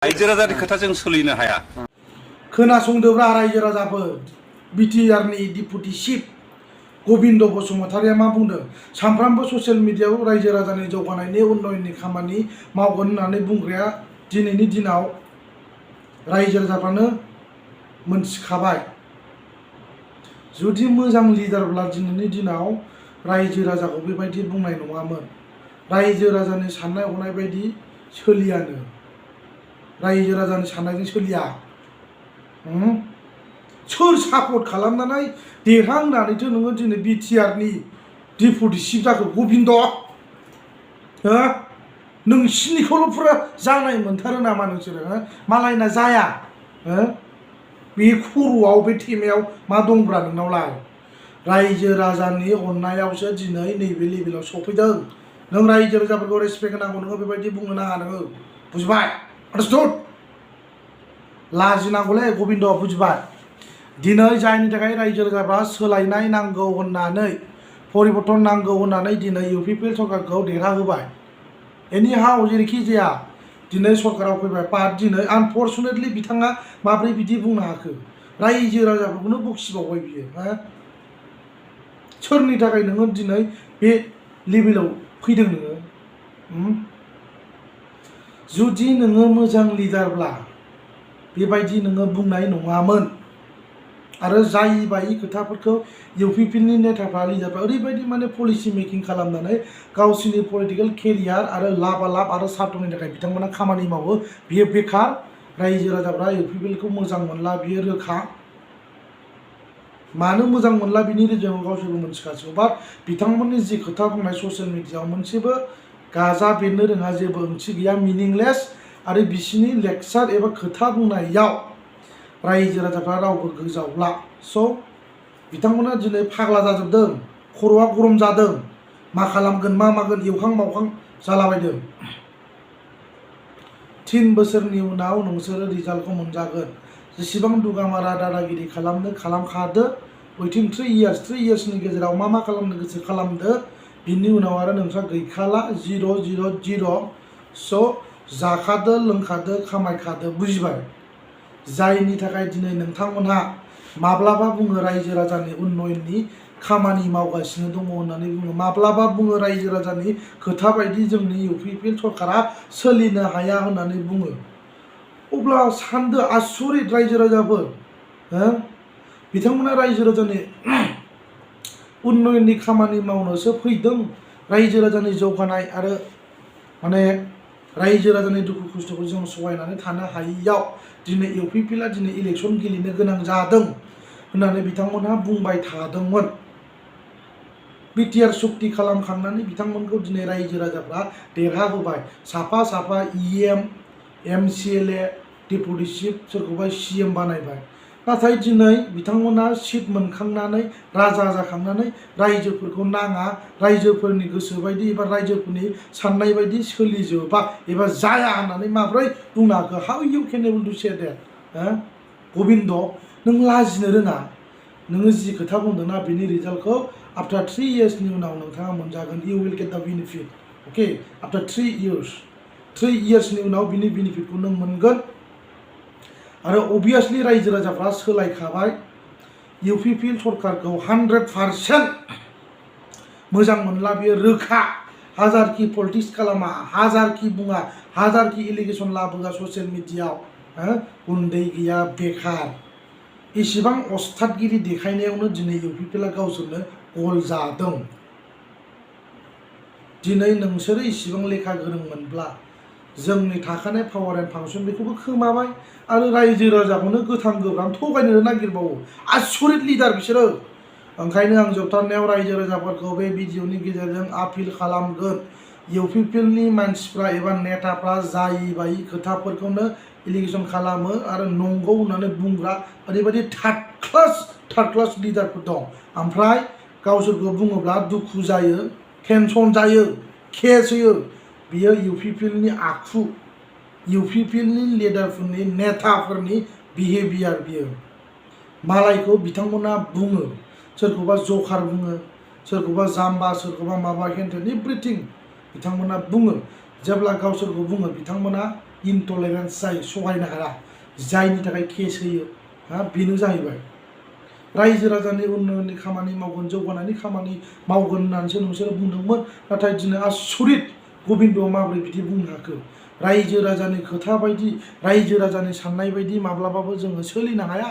रायजो राजानि खोथाजों सोलिनो हाया। खोनासंदोब्रा रायजो राजाफोर, बिटिआरनि डिपुटि चिफ गबिन्द बसुमतारिया मा बुंदों? सानफ्रामबो ससियेल मिडियायाव रायजो राजानि जौगानायनि उन्नयननि खामानि मावगोन होननानै बुंग्राया दिनैनि दिनाव रायजो राजाफ्रानो मोनथिखाबाय। जुदि मोजां लिडारब्ला दिनैनि दिनाव रायजो राजाखौ बेबायदि बुंनाय नङामोन। रायजो राजानि साननाय हनाय बायदि सोलियानो, रायजो राजानि साननायजों सोलिया। सोर सापर्ट खालामनानै देरहा होननानैथ' नोङो दिनै बिटिआरनि डिपुटि चिफ जाखो गबिन्द? नोंसिनिखौल' फुरा जानाय मोनथारो नामा नोंसोरो? मालायना जाया? बे खर'आव बे थेमायाव मा दंब्रा नोंनावलाय? रायजो राजानि अननायावसो दिनै नैबे लेभेलाव सफैदों। नों रायजो राजाफोरखौ रेसपेक्ट होनांगौ, नोङो बेबायदि बुंनो नाङा नोङो, बुजिबाय? आन्डारस्टुड? लाजिनांगौलै गबिन्द, बुजिबाय? दिनै जायनि थाखाय रायजो राजाफ्रा सोलायनाय नांगौ होननानै, परिबर्तन नांगौ होननानै दिनै इउपिपिएल सरकारखौ देरहाहोबाय। एनि हाउ जेरैखि जाया दिनै सरकाराव फैबाय, बाट दिनै आनफर्चुनेटलि बिथाङा माब्रै बिदि बुंनो हाखो? रायजो राजाफोरखौनो बखिबावबाय बियो। सोरनि थाखाय नोङो दिनै बे लेभेलाव फैदों नोङो? जुदि नोङो मोजां लिडारब्ला बेबायदि नोङो बुंनाय नङामोन। आरो जायबायदि खोथाफोरखौ इउपिपिएलनि नेताफ्रा, लिडारफ्रा ओरैबायदि माने पलिसि मेकिं खालामनानै गावसिनि पलिटिकेल केरियार आरो लाब आरो सार्थनि थाखाय बिथांमोना खामानि मावो, बियो बेकार। रायजो राजाफ्रा इउपिपिएलखौ मोजां मोनला, बियो रोखा। मानो मोजां मोनला बिनि रिजनखौ गावसोरबो मोनथिखासिगौ। बाट बिथांमोननि जि खोथा बुंनाय ससियेल मिडियायाव मोनसेबो गाजा बेरनो रोङा, जेबो ओंथि गैया, मिनिंलेस। आरो बिसिनि लेक्सार एबा खोथा बुंनायाव रायजो राजाफ्रा रावबो गोजावला। स' बिथांमोना दिनै फाग्ला जाजोबदों, खर'आ गरम जादों, मा खालामगोन मा मागोन एवखां मावखां जालाबायदों। 3 बोसोरनि उनाव नोंसोरो रिजाल्टखौ मोनजागोन। जेसेबां दुगामारा दादागिरि खालामनो खालामखादो, उइथिं 3 इयार्सनि गेजेराव मा खालामनो गोसो खालामदो, बिनि उनाव आरो नोंस्रा गैखाला, 0 स' जाखादो, लोंखादो, खामायखादो, बुजिबाय? जायनि थाखाय दिनै नोंथांमोनहा माब्लाबा बुङो रायजो राजानि उन्नयननि खामानि मावगासिनो दङ होननानै बुङो, माब्लाबा बुङो रायजो राजानि खोथा बायदि जोंनि इउपिपिएल सरकारा सोलिनो हाया होननानै बुङो। अब्ला सानदो, आसरित रायजो राजाफोर, बिथांमोना रायजो राजानि उन्नयननि खामानि मावनोसो फैदों। रायजो राजानि जौगानाय आरो माने रायजो राजानि दुखु खस्थ'खौ जों सहायनानै थानो हायैयाव दिनै इउपिपिएलआ दिनै इलेक्सन गेलेनो गोनां जादों होननानै बिथांमोनहा बुंबाय थादोंमोन। बिटिआर सुक्ति खालामखांनानै बिथांमोनखौ दिनै रायजो राजाफ्रा देरहाहोबाय। साफा साफा EM, MCLA, डिपुटि चिफ, सोरखौबा CM बानायबाय। नाथाय दिनै बिथांमोना सिट मोनखांनानै, राजा जाखांनानै रायजोफोरखौ नाङा, रायजोफोरनि गोसो बायदि एबा रायजोफोरनि साननाय बायदि सोलिजोबा एबा जाया होननानै माब्रै बुंनो हाखो? How you can able to say that? Gobind, नों लाजिनो रोङा? नोङो जि खोथा बुंदोंना बिनि रिजाल्टखौ आफ्टार 3 इयार्सनि उनाव नोंथाङा मोनजागोन। You will get the benefit. Okay, after 3 इयार्सनि उनाव बिनि बेनिफिटखौ नों मोनगोन। आरो अबियासलि रायजो राजाफ्रा सोलायखाबाय। इउपिपिएल सरकारखौ 100% मोजां मोनला, बियो रोखा। हाजारखि पलिटिक्स खालामा, हाजारखि बुङा, हाजारखि एलिगेसन लाबोआ ससियेल मिडियायाव, उन्दै गैया, बेकार। इसिबां अस्थादगिरि देखायनायावनो दिनै इउपिपिएलआ गावसोरनो गल जादों। दिनै नोंसोरो इसिबां लेखा गोरोंमोनब्ला जोंनि थाखानाय पावार एन्ड फांसन बेखौबो खोमाबाय आरो रायजो राजाखौनो गोथां गोब्राम थगायनो नागिरबावो। आसरित लिडार बिसोरो। ओंखायनो आं जोबथारनायाव रायजो राजाफोरखौ बे भिडिअनि गेजेरजों आपिल खालामगोन, इउपिपिएलनि मानसिफ्रा एबा नेताफ्रा जायबायदि खोथाफोरखौनो एलिगेसन खालामो आरो नंगौ होननानै बुंग्रा ओरैबायदि थार्ड क्लास लिडारफोर दं। ओमफ्राय गावसोरखौ बुङोब्ला दुखु जायो, टेनसन जायो, केस होयो। बियो इउपिपिएलनि आखु, इउपिपिएलनि लिडारफोरनि, नेताफोरनि बिहेभियार बियो। मालायखौ बिथांमोना बुङो, सोरखौबा जकार बुङो, सोरखौबा जाम्बा, सोरखौबा माबा हेन्थेन एभ्रिथिं बिथांमोना बुङो। जेब्ला गावसोरखौ बुङो बिथांमोना इनटलारेन्स जायो सहायनो हाया जायनि थाखाय केस होयो बेनो जाहैबाय रायजो राजानि उन्नयननि खामानि मावगोन जौगानायनि खामानि मावगोन होननानैसो नोंसोरो बुंदोंमोन नाथाय दिनै आसरित गबिन्दआ माबोरै बिदि बुंनो हाखो रायजो राजानि खोथा बायदि रायजो राजानि साननाय बायदि माब्लाबाबो जोङो सोलिनो हाया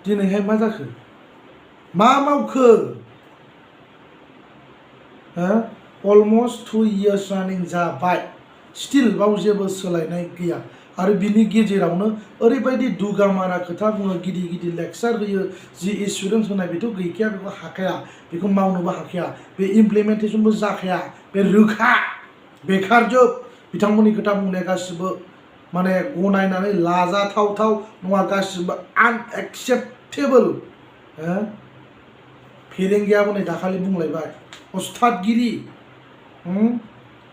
दिनैहाय मा जाखो मा मावखो अलमस्ट 2 years रानिं जाबाय स्टिल बाव जेबो सोलायनाय गैया आरो बिनि गेजेरावनो ओरैबायदि दुगामारा खोथा बुङो गिदिर गिदिर लेक्चार होयो जि एसुरेन्स होनाय बेथ' गैखाया बेखौ हाखाया बेखौ मावनोबो हाखाया बे इमप्लिमेन्टेसनबो जाखाया बे रोखा बेखारजोब बिथांमोननि खोथा बुंनाया गासिबो माने गनायनानै लाजाथावथाव नङा गासिबो आनएक्सेप्टेबल फेरेंगियाबो नै दाखालि बुंलायबाय अस्थादगिरि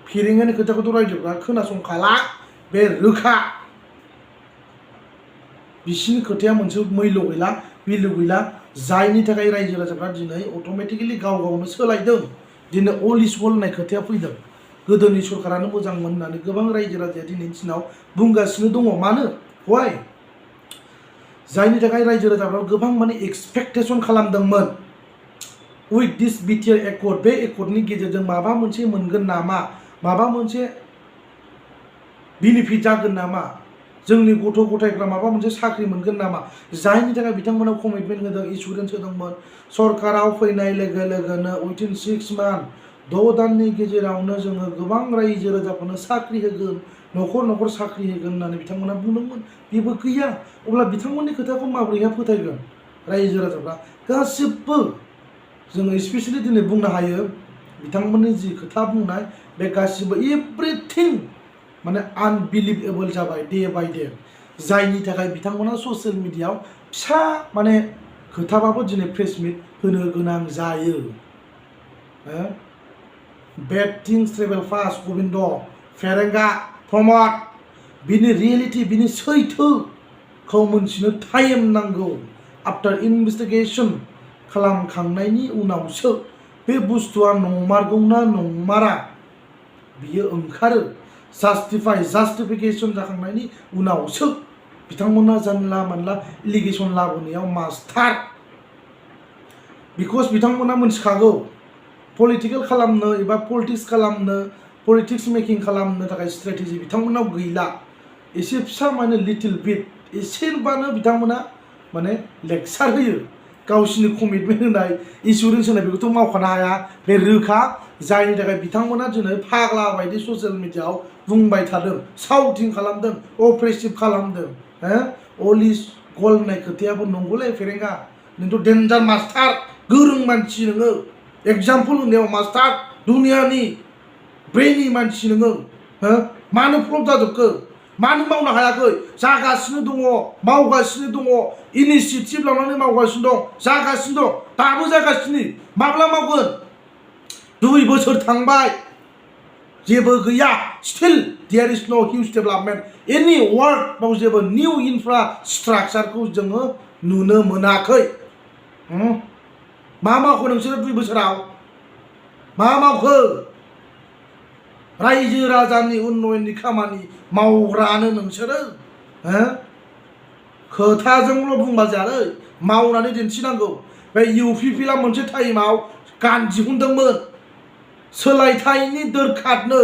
फेरेंगानि खोथाखौथ' रायजोफ्रा खोनासंखाला बे रोखा बिसिनि खोथाया मोनसे मैल' गैला भेलु गैला जायनि थाखाय रायजो राजाफ्रा दिनै अट'मेटिकेलि गाव गावनो सोलायदों दिनै अल इज अल होननाय खोथाया फैदों गोदोनि सरकारानो मोजांमोन होननानै गोबां रायजो राजाया दिनैनि दिनाव बुंगासिनो दङ मानो वाइ जायनि थाखाय रायजो राजाफ्रा गोबां माने एक्सपेक्टेसन खालामदोंमोन उइथ दिस बिटिआर एकर्ड बे एकर्डनि गेजेरजों माबा मोनसे मोनगोन नामा माबा मोनसे बेनिफिट जागोन नामा जोंनि गथ' गथायफ्रा माबा मोनसे साख्रि मोनगोन नामा जायनि थाखाय बिथांमोना कमिटमेन्ट होदों एसुरेन्स होदोंमोन सरकाराव फैनाय लोगो लोगोनो उइथिन 6 months 6 दाननि गेजेरावनो जोङो गोबां रायजो राजाफोरनो साख्रि होगोन न'खर न'खर साख्रि होगोन होननानै बिथांमोना बुंदोंमोन बेबो गैया अब्ला बिथांमोननि खोथाखौ माबोरैहाय फोथायगोन रायजो राजाफ्रा गासिबो जोङो स्पेसियेलि दिनै बुंनो हायो बिथांमोननि जि खोथा बुंनाय बे गासिबो एभ्रिथिं माने आनबिलिभेबल जाबाय डे बाय डे जायनि थाखाय बिथांमोना ससियेल मिडियायाव फिसा माने खोथाबाबो दिनै प्रेस मिट होनो गोनां जायो बेड थिंग्स ट्रेभेल फास्ट गबिन्द फेरेंगा प्रमद बिनि रियेलिटि बिनि सैथोखौ मोनथिनो टाइम नांगौ आफ्टार इनभेस्टिगेसन खालामखांनायनि उनावसो बे बुस्थुआ नंमारगौना नंमारा बियो ओंखारो जास्टिफिकेसन जाखांनायनि उनावसो बिथांमोना जानला मानला एलिगेसन लाबोनायाव मास्टार बिकज बिथांमोना मोनथिखागौ पलिटिकेल खालामनो एबा पलिटिक्स खालामनो पलिटिक्स मेकिं खालामनो थाखाय स्ट्रेटेजि बिथांमोनाव गैला एसे फिसा माने लिटिल बिट एसेबानो बिथांमोना माने लेक्चार होयो गावसिनि कमिटमेन्ट होनाय एसुरेन्स होनाय बेखौथ' मावखानो हाया बे रोखा जायनि थाखाय बिथांमोना दिनै फाग्ला बायदि ससियेल मिडियायाव बुंबाय थादों साउटिं खालामदों अप्रेसिभ खालामदों अल इज गल होननाय खोथायाबो नंगौलै फेरेंगा नोंथ' डेन्जार मास्टार गोरों मानसि नोङो एग्जाम्पल होनायाव मास्टार दुनियानि ब्रेनि मानसि नोङो मानो फ्लप जाजोबखो मानो मावनो हायाखै जागासिनो दङ मावगासिनो दङ इनिसियेटिभ लानानै मावगासिनो दं जागासिनो दं दाबो जागासिनो माब्ला मावगोन 2 बोसोर थांबाय जेबो गैया स्टिल देयर इज नो हिउज डेभेलपमेन्ट एनि वर्क बाव जेबो निउ इनफ्रास्ट्राक्चारखौ जोङो नुनो मोनाखै मा मावखो नोंसोरो 2 बोसोराव मा मावखो रायजो राजानि उन्नयननि खामानि मावग्रानो नोंसोरो खोथाजोंल' बुंबा जायालै मावनानै दिन्थिनांगौ बे इउपिपिएलआ मोनसे टाइमाव गान दिहुनदोंमोन सोलायथायनि दोरखारनो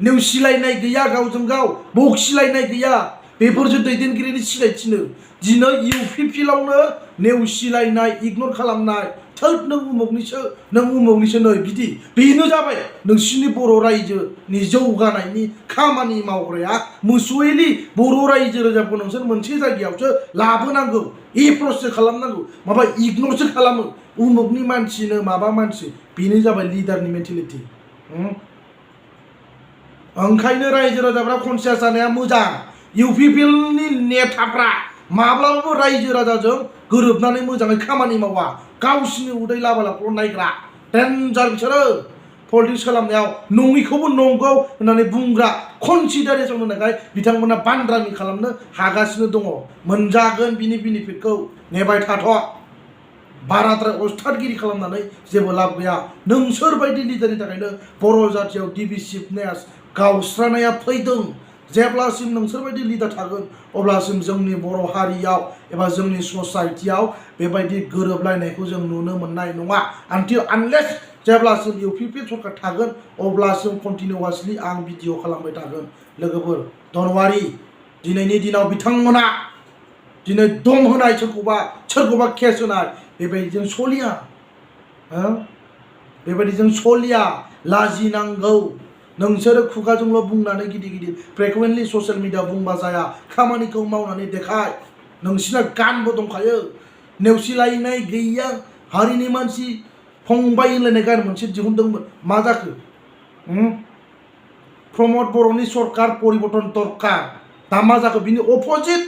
नेवसिलायनाय गैया गावजों गाव बखिलायनाय गैया बेफोरसो दैदेनगिरिनि सिनायथिनो दिनै इउपिपिएलआवनो नेवसिलायनाय इगनर खालामनाय थोद नों उमुगनिसो नै बिदि बेनो जाबाय नोंसिनि बर' रायजोनि जौगानायनि खामानि मावग्राया मोसुवेलि बर' रायजो राजाखौ नोंसोर मोनसे जायगायावसो लाबोनांगौ एप्रससो खालामनांगौ माबा इगनरसो खालामो उमुगनि मानसिनो माबा मानसि बेनो जाबाय लिडारनि मेन्टेलिटि ओंखायनो रायजो राजाफ्रा कनसियास जानाया मोजां इउपिपिएलनि नेताफ्रा माब्लाबाबो रायजो राजाजों गोरोबनानै मोजाङै खामानि मावा गावसिनि उदै लाबालाखौल' नायग्रा डेन्जार बिसोरो पलिटिक्स खालामनायाव नङिखौबो नंगौ होननानै बुंग्रा कनसिडारेसन होनायखाय बिथांमोना बान्द्रामि खालामनो हागासिनो दङ मोनजागोन बिनि बेनिफिटखौ नेबाय थाथ' बाराद्राय अस्थादगिरि खालामनानै जेबो लाब गैया नोंसोर बायदि लिडारनि थाखायनो बर' जाथियाव डिभिसिभनेस गावस्रानाया फैदों जेब्लासिम नोंसोर बायदि लिडार थागोन अब्लासिम जोंनि बर' हारियाव एबा जोंनि ससाइटियाव बेबायदि गोरोबलायनायखौ जों नुनो मोननाय नङा आनटिल आनलेस जेब्लासिम इउपिपि सरकार थागोन अब्लासिम कन्टिनिउवासलि आं भिडिअ खालामबाय थागोन लोगोफोर दनवारि दिनैनि दिनाव बिथांमोना दिनै दम होनाय सोरखौबा केस होनाय बेबायदिजों सलिया बेबायदिजों सलिया लाजिनांगौ नोंसोरो खुगाजोंल' बुंनानै गिदिर फ्रिकुवेन्टलि ससियेल मिडिया बुंबा जाया खामानिखौ मावनानै देखाय नोंसिना गानबो दंखायो नेवसिलायनाय गैया हारिनि मानसि फंबाय होनलायनाय गान मोनसे दिहुनदोंमोन मा जाखो प्रमद बर'नि सरकार परिबर्तन दरकार दा मा जाखो बिनि अपोजिट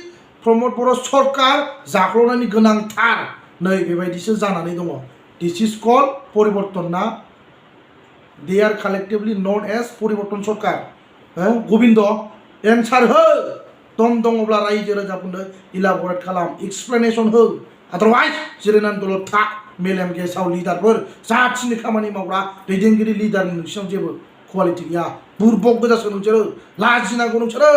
प्रमद बर' सरकार जाख्ल'नायनि गोनांथार नै बेबायदिसो जानानै दङ दिस इज कल परिबर्तन ना दे आर कालेक्टिभलि नन एज परिबर्तन सरकार गबिन्द एन्सार हो दम दङब्ला रायजो राजाफोरनो इलाबरेट खालाम एक्सप्लेनेसन हो आदारवाइज जिरायनानै दलद था मेलेम गेसाव लिडारफोर जाथिनि खामानि मावग्रा दैदेनगिरि लिडारनि नोंसिनाव जेबो क्वालिटि गैया बुरबक गोजासो नोंसोरो लाजिनांगौ नोंसोरो